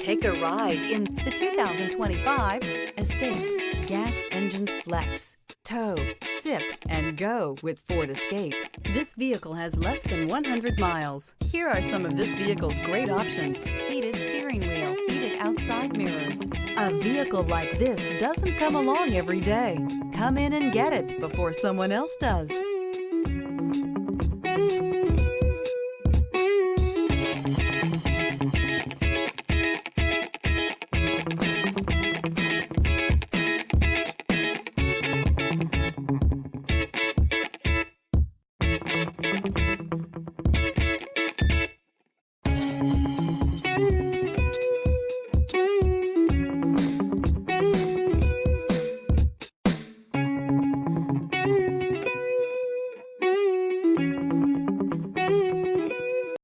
Take a ride in the 2025 Escape. Gas engines flex, tow, sip, and go with Ford Escape. This vehicle has less than 100 miles. Here are some of this vehicle's great options: heated steering wheel, heated outside mirrors. A vehicle like this doesn't come along every day. Come in and get it before someone else does.